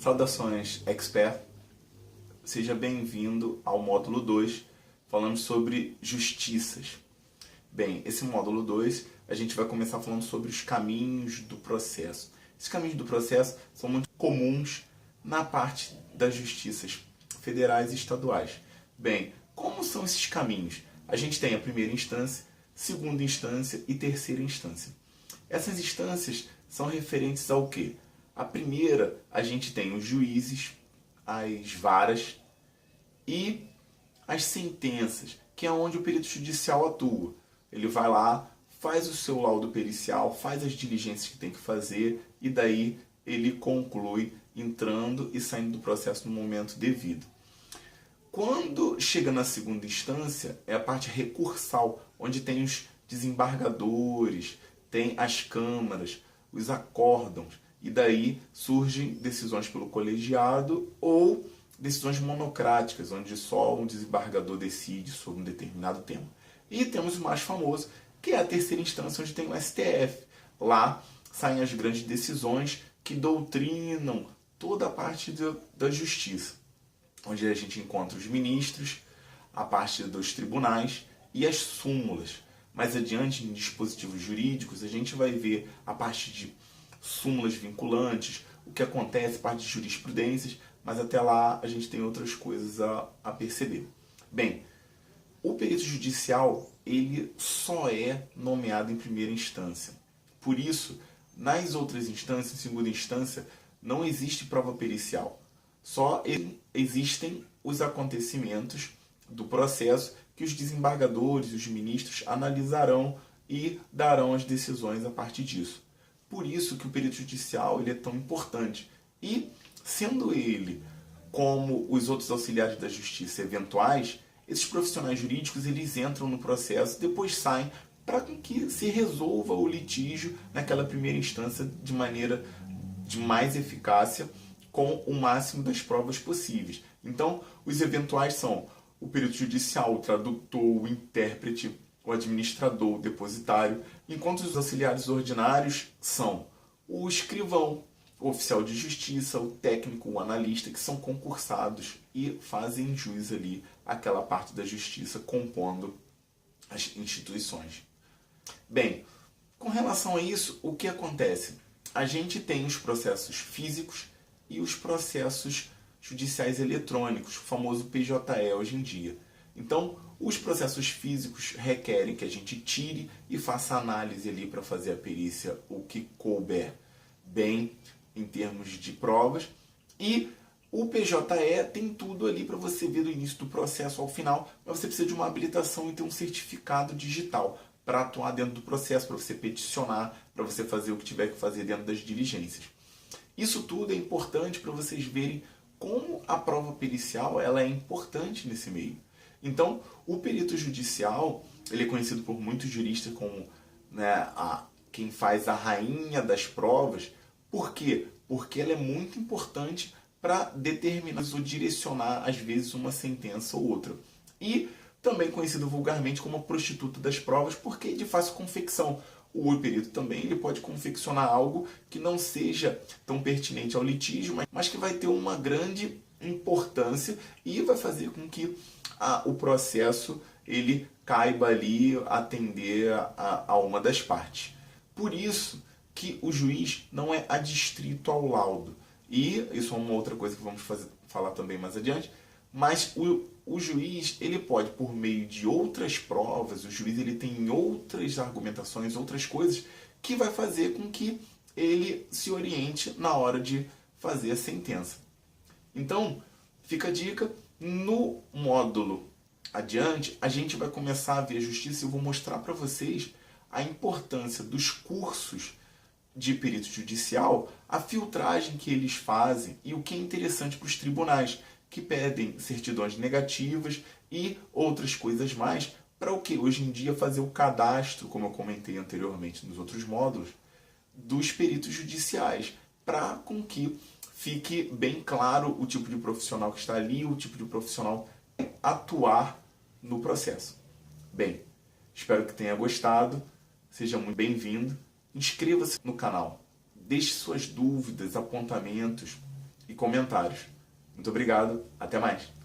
Saudações, expert! Seja bem-vindo ao módulo 2, falando sobre justiças. Bem, esse módulo 2, a gente vai começar falando sobre os caminhos do processo. Esses caminhos do processo são muito comuns na parte das justiças federais e estaduais. Bem, como são esses caminhos? A gente tem a primeira instância, segunda instância e terceira instância. Essas instâncias são referentes ao quê? A primeira, a gente tem os juízes, as varas e as sentenças, que é onde o perito judicial atua. Ele vai lá, faz o seu laudo pericial, faz as diligências que tem que fazer e daí ele conclui entrando e saindo do processo no momento devido. Quando chega na segunda instância, é a parte recursal, onde tem os desembargadores, tem as câmaras, os acórdãos, e daí surgem decisões pelo colegiado ou decisões monocráticas, onde só um desembargador decide sobre um determinado tema. E temos o mais famoso, que é a terceira instância, onde tem o STF. Lá saem as grandes decisões que doutrinam toda a parte da justiça, onde a gente encontra os ministros, a parte dos tribunais e as súmulas. Mais adiante, em dispositivos jurídicos, a gente vai ver a parte de súmulas vinculantes, o que acontece, parte de jurisprudências, mas até lá a gente tem outras coisas a perceber. Bem, o perito judicial, ele só é nomeado em primeira instância. Por isso, nas outras instâncias, em segunda instância, não existe prova pericial. Só existem os acontecimentos do processo que os desembargadores e os ministros analisarão e darão as decisões a partir disso. Por isso que o perito judicial ele é tão importante. E, sendo ele, como os outros auxiliares da justiça eventuais, esses profissionais jurídicos eles entram no processo, depois saem para que se resolva o litígio naquela primeira instância de maneira de mais eficácia, com o máximo das provas possíveis. Então, os eventuais são o perito judicial, o tradutor, o intérprete, o administrador, o depositário, enquanto os auxiliares ordinários são o escrivão, o oficial de justiça, o técnico, o analista, que são concursados e fazem jus ali àquela parte da justiça compondo as instituições. Bem, com relação a isso, o que acontece? A gente tem os processos físicos e os processos judiciais eletrônicos, o famoso PJE hoje em dia. Então, os processos físicos requerem que a gente tire e faça análise ali para fazer a perícia, o que couber bem em termos de provas. E o PJE tem tudo ali para você ver do início do processo ao final, mas você precisa de uma habilitação e ter um certificado digital para atuar dentro do processo, para você peticionar, para você fazer o que tiver que fazer dentro das diligências. Isso tudo é importante para vocês verem como a prova pericial ela é importante nesse meio. Então, o perito judicial, ele é conhecido por muitos juristas como quem faz a rainha das provas. Por quê? Porque ela é muito importante para determinar ou direcionar, às vezes, uma sentença ou outra. E também conhecido vulgarmente como a prostituta das provas, porque é de fácil confecção. O perito também ele pode confeccionar algo que não seja tão pertinente ao litígio, mas que vai ter uma grande importância e vai fazer com que o processo ele caiba ali atender a uma das partes. Por isso que o juiz não é adstrito ao laudo. E isso é uma outra coisa que vamos falar também mais adiante, mas o juiz ele pode, por meio de outras provas, o juiz ele tem outras argumentações, outras coisas, que vai fazer com que ele se oriente na hora de fazer a sentença. Então, fica a dica, no módulo adiante, a gente vai começar a ver a justiça e eu vou mostrar para vocês a importância dos cursos de perito judicial, a filtragem que eles fazem e o que é interessante para os tribunais, que pedem certidões negativas e outras coisas mais, para o que hoje em dia fazer o cadastro, como eu comentei anteriormente nos outros módulos, dos peritos judiciais, para com que fique bem claro o tipo de profissional que está ali, o tipo de profissional que atuar no processo. Bem, espero que tenha gostado, seja muito bem-vindo, inscreva-se no canal, deixe suas dúvidas, apontamentos e comentários. Muito obrigado, até mais!